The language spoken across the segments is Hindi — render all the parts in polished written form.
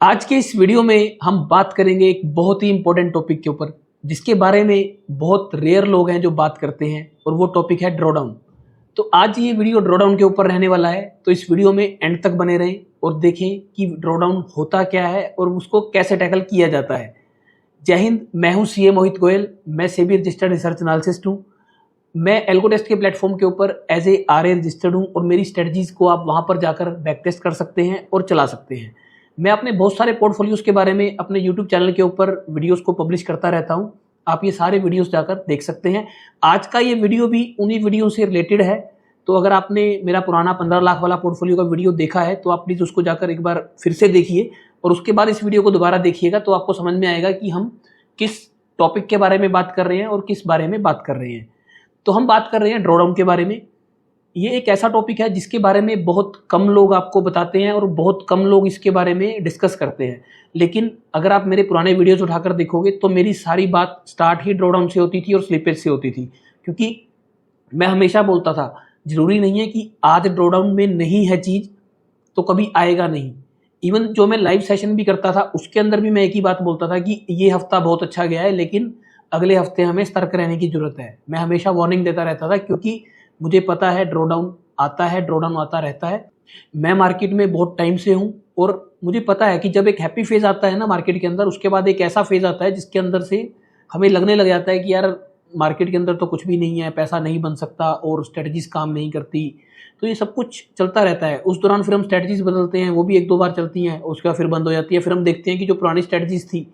आज के इस वीडियो में हम बात करेंगे एक बहुत ही इंपॉर्टेंट टॉपिक के ऊपर, जिसके बारे में बहुत रेयर लोग हैं जो बात करते हैं, और वो टॉपिक है ड्रॉडाउन। तो आज ये वीडियो ड्रॉडाउन के ऊपर रहने वाला है, तो इस वीडियो में एंड तक बने रहें और देखें कि ड्रॉडाउन होता क्या है और उसको कैसे टैकल किया जाता है। जय हिंद, मैं हूँ सीए मोहित गोयल, मैं सेबी रजिस्टर्ड रिसर्च एनालिसिस्ट हूँ। मैं एल्गो टेस्ट के प्लेटफॉर्म के ऊपर एज ए आरए रजिस्टर्ड हूँ, और मेरी स्ट्रेटजीज को आप वहाँ पर जाकर बैक टेस्ट कर सकते हैं और चला सकते हैं। मैं अपने बहुत सारे पोर्टफोलियोज के बारे में अपने यूट्यूब चैनल के ऊपर वीडियोस को पब्लिश करता रहता हूं। आप ये सारे वीडियोस जाकर देख सकते हैं। आज का ये वीडियो भी उन्हीं वीडियो से रिलेटेड है। तो अगर आपने मेरा पुराना 15 लाख वाला पोर्टफोलियो का वीडियो देखा है तो आप प्लीज़ उसको जाकर एक बार फिर से देखिए, और उसके बाद इस वीडियो को दोबारा देखिएगा, तो आपको समझ में आएगा कि हम किस टॉपिक के बारे में बात कर रहे हैं और किस बारे में बात कर रहे हैं। तो हम बात कर रहे हैं ड्रॉडाउन के बारे में। ये एक ऐसा टॉपिक है जिसके बारे में बहुत कम लोग आपको बताते हैं और बहुत कम लोग इसके बारे में डिस्कस करते हैं। लेकिन अगर आप मेरे पुराने वीडियोस उठाकर देखोगे तो मेरी सारी बात स्टार्ट ही ड्रॉडाउन से होती थी और स्लिपेज से होती थी, क्योंकि मैं हमेशा बोलता था जरूरी नहीं है कि आज ड्रॉडाउन में नहीं है चीज़ तो कभी आएगा नहीं। इवन जो मैं लाइव सेशन भी करता था उसके अंदर भी मैं एक ही बात बोलता था कि ये हफ्ता बहुत अच्छा गया है, लेकिन अगले हफ्ते हमें सतर्क रहने की जरूरत है। मैं हमेशा वार्निंग देता रहता था, क्योंकि मुझे पता है ड्रॉडाउन आता है, ड्रॉडाउन आता रहता है। मैं मार्केट में बहुत टाइम से हूँ और मुझे पता है कि जब एक हैप्पी फेज आता है ना मार्केट के अंदर, उसके बाद एक ऐसा फेज आता है जिसके अंदर से हमें लगने लग जाता है कि यार मार्केट के अंदर तो कुछ भी नहीं है, पैसा नहीं बन सकता और स्ट्रेटजीज काम नहीं करती। तो ये सब कुछ चलता रहता है। उस दौरान फिर हम स्ट्रेटजीज बदलते हैं, वो भी एक दो बार चलती हैं, उसके बाद फिर बंद हो जाती है। फिर हम देखते हैं कि जो पुरानी स्ट्रेटजीज थी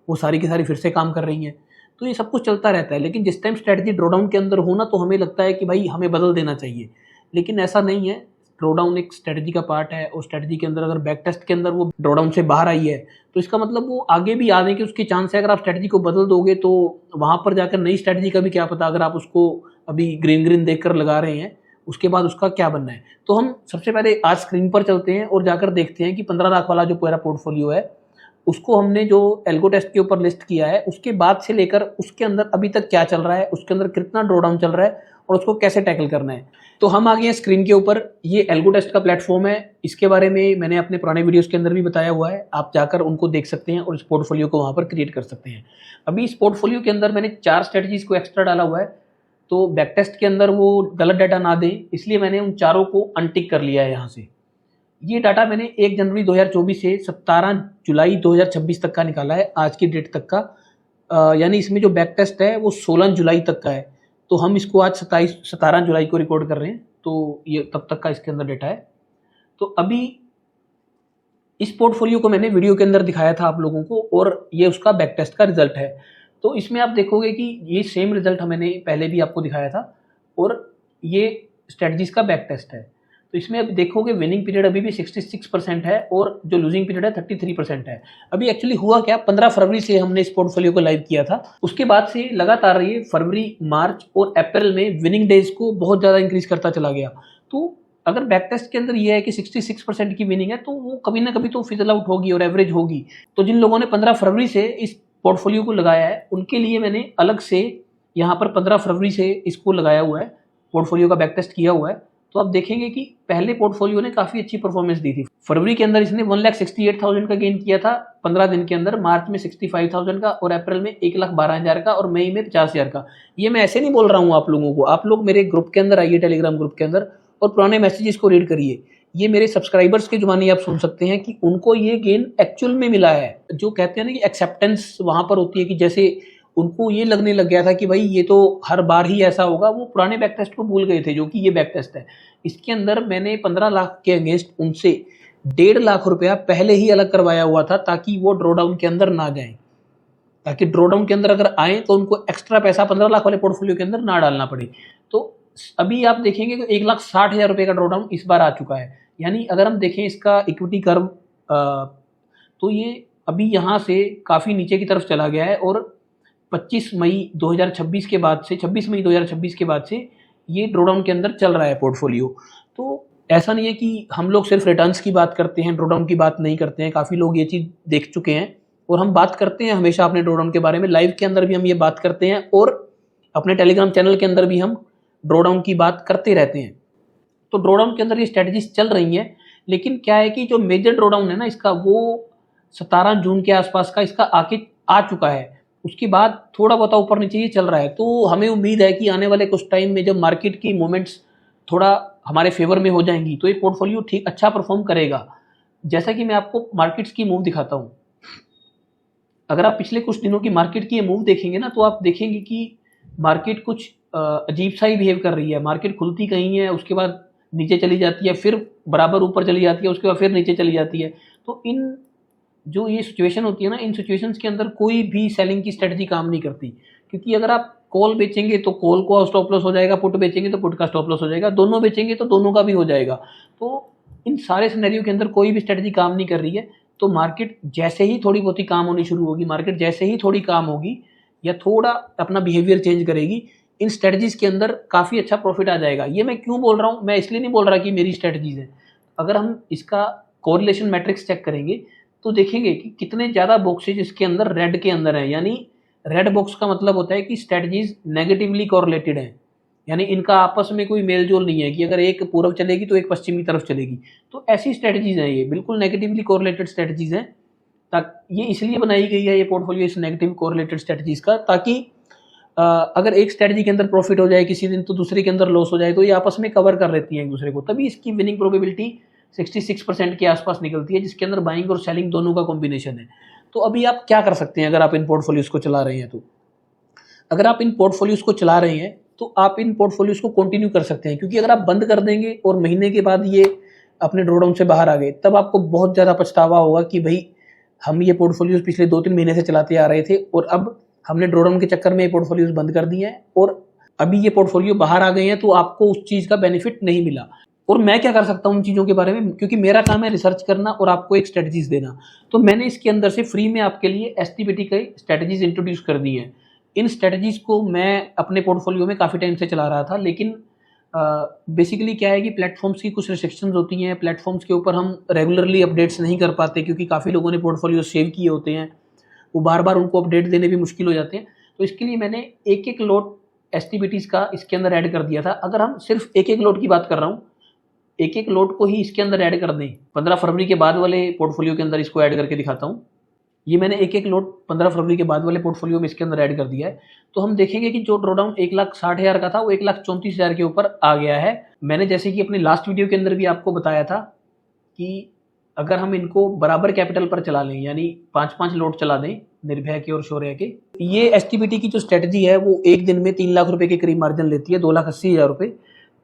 वो सारी की सारी फिर से काम कर रही हैं। तो ये सब कुछ चलता रहता है। लेकिन जिस टाइम स्ट्रेटजी ड्रॉडाउन के अंदर हो ना, तो हमें लगता है कि भाई हमें बदल देना चाहिए, लेकिन ऐसा नहीं है। ड्रॉडाउन एक स्ट्रेटजी का पार्ट है, और स्ट्रेटजी के अंदर अगर बैक टेस्ट के अंदर वो ड्रॉडाउन से बाहर आई है तो इसका मतलब वो आगे भी आने के उसके चांस है। अगर आप स्ट्रेटजी को बदल दोगे तो वहां पर जाकर नई स्ट्रेटजी का भी क्या पता, अगर आप उसको अभी ग्रीन ग्रीन देखकर लगा रहे हैं उसके बाद उसका क्या बनना है। तो हम सबसे पहले आज स्क्रीन पर चलते हैं और जाकर देखते हैं कि 15 लाख वाला जो पूरा पोर्टफोलियो है उसको हमने जो एल्गो टेस्ट के ऊपर लिस्ट किया है, उसके बाद से लेकर उसके अंदर अभी तक क्या चल रहा है, उसके अंदर कितना ड्रॉडाउन चल रहा है और उसको कैसे टैकल करना है। तो हम आ गए हैं स्क्रीन के ऊपर। ये एल्गो टेस्ट का प्लेटफॉर्म है। इसके बारे में मैंने अपने पुराने वीडियोस के अंदर भी बताया हुआ है, आप जाकर उनको देख सकते हैं और इस पोर्टफोलियो को वहां पर क्रिएट कर सकते हैं। अभी इस पोर्टफोलियो के अंदर मैंने 4 स्ट्रेटजीज को एक्स्ट्रा डाला हुआ है, तो बैक टेस्ट के अंदर वो गलत डाटा ना दे, इसलिए मैंने उन चारों को अनटिक कर लिया है यहाँ से। ये डाटा मैंने 1 जनवरी 2024 से 17 जुलाई 2026 तक का निकाला है, आज की डेट तक का। यानी इसमें जो बैक टेस्ट है वो 16 जुलाई तक का है। तो हम इसको आज 17 जुलाई को रिकॉर्ड कर रहे हैं, तो ये तब तक का इसके अंदर डेटा है। तो अभी इस पोर्टफोलियो को मैंने वीडियो के अंदर दिखाया था आप लोगों को, और ये उसका बैक टेस्ट का रिजल्ट है। तो इसमें आप देखोगे कि ये सेम रिजल्ट मैंने पहले भी आपको दिखाया था, और ये स्ट्रेटजीज का बैक टेस्ट है। तो इसमें अब देखोगे विनिंग पीरियड अभी भी 66% है और जो लूजिंग पीरियड है 33% है। अभी एक्चुअली हुआ क्या, 15 फरवरी से हमने इस पोर्टफोलियो को लाइव किया था, उसके बाद से लगातार ये फरवरी, मार्च और अप्रैल में विनिंग डेज को बहुत ज़्यादा इंक्रीज करता चला गया। तो अगर बैक टेस्ट के अंदर ये है कि 66% की विनिंग है, तो वो कभी ना कभी तो फिजल आउट होगी और एवरेज होगी। तो जिन लोगों ने 15 फरवरी से इस पोर्टफोलियो को लगाया है उनके लिए मैंने अलग से यहाँ पर 15 फरवरी से इसको लगाया हुआ है, पोर्टफोलियो का बैक टेस्ट किया हुआ है। तो आप देखेंगे कि पहले पोर्टफोलियो ने काफी अच्छी परफॉर्मेंस दी थी। फरवरी के अंदर इसने 1,68,000 का गेन किया था 15 दिन के अंदर, मार्च में 65,000 का, और अप्रैल में 1,12,000 का, और मई में 50,000 का। ये मैं ऐसे नहीं बोल रहा हूँ आप लोगों को, आप लोग मेरे ग्रुप के अंदर आइए, टेलीग्राम ग्रुप के अंदर, और पुराने मैसेजेस को रीड करिए। ये मेरे सब्सक्राइबर्स के जुबानी आप सुन सकते हैं कि उनको ये गेन एक्चुअल में मिला है। जो कहते हैं ना कि एक्सेप्टेंस वहां पर होती है, कि जैसे उनको ये लगने लग गया था कि भाई ये तो हर बार ही ऐसा होगा, वो पुराने बैक टेस्ट को भूल गए थे, जो कि ये बैक टेस्ट है। इसके अंदर मैंने 15 लाख के अगेंस्ट उनसे 1.5 लाख रुपया पहले ही अलग करवाया हुआ था, ताकि वो ड्रॉडाउन के अंदर ना जाए, ताकि ड्रॉडाउन के अंदर अगर आए तो उनको एक्स्ट्रा पैसा 15 लाख वाले पोर्टफोलियो के अंदर ना डालना पड़े। तो अभी आप देखेंगे कि 1,60,000 रुपये का ड्रॉडाउन इस बार आ चुका है। यानी अगर हम देखें इसका इक्विटी कर्व, तो ये अभी यहाँ से काफ़ी नीचे की तरफ चला गया है, और 25 मई 2026 के बाद से 26 मई 2026 के बाद से ये ड्रॉडाउन के अंदर चल रहा है पोर्टफोलियो। तो ऐसा नहीं है कि हम लोग सिर्फ रिटर्न्स की बात करते हैं, ड्रॉडाउन की बात नहीं करते हैं। काफ़ी लोग ये चीज़ देख चुके हैं, और हम बात करते हैं हमेशा अपने ड्रॉडाउन के बारे में। लाइव के अंदर भी हम ये बात करते हैं, और अपने टेलीग्राम चैनल के अंदर भी हम ड्रॉडाउन की बात करते रहते हैं। तो ड्रॉडाउन के अंदर ये स्ट्रेटजीज चल रही हैं, लेकिन क्या है कि जो मेजर ड्रॉडाउन है ना इसका, वो 17 जून के आसपास का इसका आके आ चुका है। उसके बाद थोड़ा बहुत ऊपर नीचे ये चल रहा है। तो हमें उम्मीद है कि आने वाले कुछ टाइम में जब मार्केट की मूवमेंट्स थोड़ा हमारे फेवर में हो जाएंगी तो ये पोर्टफोलियो ठीक अच्छा परफॉर्म करेगा। जैसा कि मैं आपको मार्केट्स की मूव दिखाता हूँ, अगर आप पिछले कुछ दिनों की मार्केट की ये मूव देखेंगे ना, तो आप देखेंगे कि मार्केट कुछ अजीब सा ही बिहेव कर रही है। मार्केट खुलती कहीं है, उसके बाद नीचे चली जाती है, फिर बराबर ऊपर चली जाती है, उसके बाद फिर नीचे चली जाती है। तो इन जो ये सिचुएशन होती है ना, इन सिचुएशंस के अंदर कोई भी सेलिंग की स्ट्रेटजी काम नहीं करती, क्योंकि अगर आप कॉल बेचेंगे तो कॉल को स्टॉप लॉस हो जाएगा, पुट बेचेंगे तो पुट का स्टॉप लॉस हो जाएगा, दोनों बेचेंगे तो दोनों का भी हो जाएगा। तो इन सारे सिनेरियो के अंदर कोई भी स्ट्रेटजी काम नहीं कर रही है। तो मार्केट जैसे ही थोड़ी बहुत ही काम होनी शुरू होगी, मार्केट जैसे ही थोड़ी काम होगी या थोड़ा अपना बिहेवियर चेंज करेगी, इन स्ट्रेटजीज के अंदर काफ़ी अच्छा प्रॉफिट आ जाएगा। ये मैं क्यों बोल रहा हूँ, मैं इसलिए नहीं बोल रहा कि मेरी स्ट्रेटजीज है। अगर हम इसका कोरिलेशन मैट्रिक्स चेक करेंगे तो देखेंगे कि कितने ज़्यादा बॉक्सेज इसके अंदर रेड के अंदर हैं। यानी रेड बॉक्स का मतलब होता है कि स्ट्रेटजीज नेगेटिवली कोरिलेटेड हैं, यानी इनका आपस में कोई मेल जोल नहीं है कि अगर एक पूर्व चलेगी तो एक पश्चिम की तरफ चलेगी। तो ऐसी स्ट्रेटजीज हैं, ये बिल्कुल नेगेटिवली कोरिलेटेड स्ट्रेटजीज हैं। ये इसलिए बनाई गई है ये पोर्टफोलियो इस नेगेटिव कोरिलेटेड स्ट्रेटजीज का, ताकि अगर एक स्ट्रेटजी के अंदर प्रॉफिट हो जाए किसी दिन तो दूसरे के अंदर लॉस हो जाए, तो ये आपस में कवर कर लेती हैं एक दूसरे को। तभी इसकी विनिंग प्रोबेबिलिटी 66% के आसपास निकलती है, जिसके अंदर बाइंग और सेलिंग दोनों का कॉम्बिनेशन है। तो अभी आप क्या कर सकते हैं अगर आप इन पोर्टफोलियोज को चला रहे हैं? तो अगर आप इन पोर्टफोलियोज को चला रहे हैं तो आप इन पोर्टफोलियोज को कंटिन्यू कर सकते हैं, क्योंकि अगर आप बंद कर देंगे और महीने के बाद ये अपने ड्रॉडाउन से बाहर आ गए, तब आपको बहुत ज़्यादा पछतावा होगा कि भाई हम ये पोर्टफोलियोज पिछले 2-3 महीने से चलाते आ रहे थे और अब हमने ड्रॉडाउन के चक्कर में ये पोर्टफोलियोज बंद कर दिए हैं और अभी ये पोर्टफोलियो बाहर आ गए हैं, तो आपको उस चीज़ का बेनिफिट नहीं मिला। और मैं क्या कर सकता हूँ उन चीज़ों के बारे में, क्योंकि मेरा काम है रिसर्च करना और आपको एक स्ट्रेटजीज देना। तो मैंने इसके अंदर से फ्री में आपके लिए एसटीपीटी की स्ट्रेटजीज इंट्रोड्यूस कर दी हैं। इन स्ट्रेटजीज को मैं अपने पोर्टफोलियो में काफ़ी टाइम से चला रहा था, लेकिन बेसिकली क्या है कि प्लेटफॉर्म्स की कुछ रिस्ट्रिक्शंस होती हैं। प्लेटफॉर्म्स के ऊपर हम रेगुलरली अपडेट्स नहीं कर पाते, क्योंकि काफ़ी लोगों ने पोर्टफोलियो सेव किए होते हैं, वो बार बार उनको अपडेट देने भी मुश्किल हो जाते हैं। तो इसके लिए मैंने एक लोट एसटीपीटीज का इसके अंदर ऐड कर दिया था। अगर हम सिर्फ एक लोट की बात कर रहा हूँ, एक लोट को ही इसके अंदर ऐड कर दें, 15 फरवरी के बाद वाले पोर्टफोलियो के अंदर इसको ऐड करके दिखाता हूँ। ये मैंने एक लोट 15 फरवरी के बाद वाले पोर्टफोलियो में इसके अंदर ऐड कर दिया है। तो हम देखेंगे कि जो ड्रॉडाउन 1,60,000 का था वो 1,34,000 के ऊपर आ गया है। मैंने जैसे कि अपने लास्ट वीडियो के अंदर भी आपको बताया था कि अगर हम इनको बराबर कैपिटल पर चला लें, यानी 5-5 लोट चला दें निर्भया के और शौर्य के, ये एसटीपीटी की जो स्ट्रेटजी है वो एक दिन में 3 लाख रुपए के करीब मार्जिन लेती है, 2,80,000 रुपये।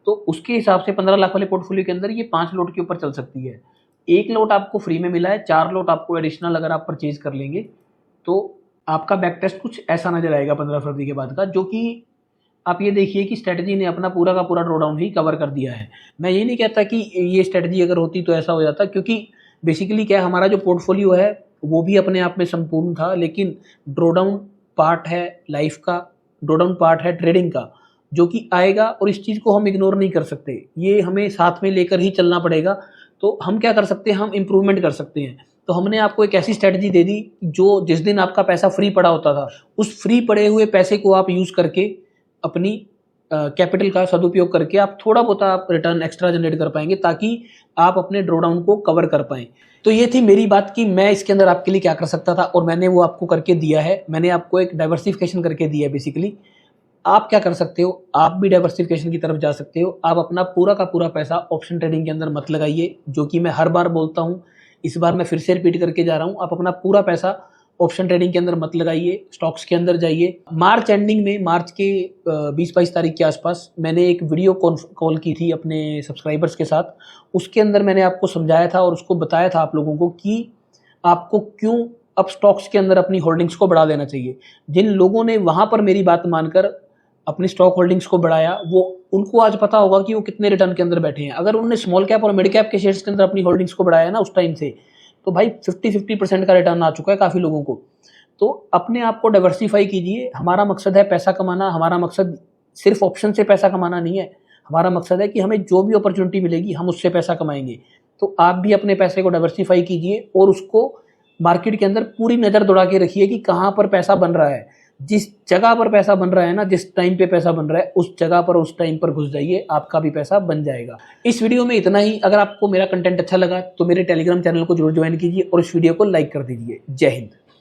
तो उसके हिसाब से 15 लाख वाले पोर्टफोलियो के अंदर ये 5 लोट के ऊपर चल सकती है। 1 लोट आपको फ्री में मिला है, 4 लोट आपको एडिशनल अगर आप परचेज कर लेंगे तो आपका बैक टेस्ट कुछ ऐसा नजर आएगा 15 फरवरी के बाद का, जो कि आप ये देखिए कि स्ट्रेटजी ने अपना पूरा का पूरा ड्रॉडाउन ही कवर कर दिया है। मैं ये नहीं कहता कि ये स्ट्रेटजी अगर होती तो ऐसा हो जाता, क्योंकि बेसिकली क्या है, हमारा जो पोर्टफोलियो है वो भी अपने आप में संपूर्ण था, लेकिन ड्रॉडाउन पार्ट है लाइफ का, ड्रॉडाउन पार्ट है ट्रेडिंग का, जो कि आएगा और इस चीज़ को हम इग्नोर नहीं कर सकते, ये हमें साथ में लेकर ही चलना पड़ेगा। तो हम क्या कर सकते हैं, हम इम्प्रूवमेंट कर सकते हैं। तो हमने आपको एक ऐसी स्ट्रेटजी दे दी जो जिस दिन आपका पैसा फ्री पड़ा होता था, उस फ्री पड़े हुए पैसे को आप यूज़ करके अपनी कैपिटल का सदुपयोग करके आप थोड़ा बहुत आप रिटर्न एक्स्ट्रा जनरेट कर पाएंगे, ताकि आप अपने ड्रॉडाउन को कवर कर पाएं। तो ये थी मेरी बात कि मैं इसके अंदर आपके लिए क्या कर सकता था, और मैंने वो आपको करके दिया है। मैंने आपको एक डाइवर्सिफिकेशन करके दिया है। बेसिकली आप क्या कर सकते हो, आप भी डाइवर्सिफिकेशन की तरफ जा सकते हो। आप अपना पूरा का पूरा पैसा ऑप्शन ट्रेडिंग के अंदर मत लगाइए, जो कि मैं हर बार बोलता हूँ, इस बार मैं फिर से रिपीट करके जा रहा हूँ। आप अपना पूरा पैसा ऑप्शन ट्रेडिंग के अंदर मत लगाइए, स्टॉक्स के अंदर जाइए। मार्च एंडिंग में, मार्च के 20-22 तारीख के आसपास मैंने एक वीडियो कॉल की थी अपने सब्सक्राइबर्स के साथ। उसके अंदर मैंने आपको समझाया था और उसको बताया था आप लोगों को कि आपको क्यों अब स्टॉक्स के अंदर अपनी होल्डिंग्स को बढ़ा देना चाहिए। जिन लोगों ने वहाँ पर मेरी बात मानकर अपनी स्टॉक होल्डिंग्स को बढ़ाया, वो उनको आज पता होगा कि वो कितने रिटर्न के अंदर बैठे हैं। अगर उन्होंने स्मॉल कैप और मिड कैप के शेयर्स के अंदर अपनी होल्डिंग्स को बढ़ाया ना उस टाइम से, तो भाई 50% का रिटर्न आ चुका है काफ़ी लोगों को। तो अपने आप को डाइवर्सिफाई कीजिए। हमारा मकसद है पैसा कमाना, हमारा मकसद सिर्फ ऑप्शन से पैसा कमाना नहीं है। हमारा मकसद है कि हमें जो भी अपॉर्चुनिटी मिलेगी हम उससे पैसा कमाएंगे। तो आप भी अपने पैसे को डाइवर्सिफाई कीजिए और उसको मार्केट के अंदर पूरी नज़र दौड़ा के रखिए कि कहाँ पर पैसा बन रहा है। जिस जगह पर पैसा बन रहा है ना, जिस टाइम पे पैसा बन रहा है उस जगह पर उस टाइम पर घुस जाइए, आपका भी पैसा बन जाएगा। इस वीडियो में इतना ही। अगर आपको मेरा कंटेंट अच्छा लगा तो मेरे टेलीग्राम चैनल को जरूर ज्वाइन कीजिए और इस वीडियो को लाइक कर दीजिए। जय हिंद।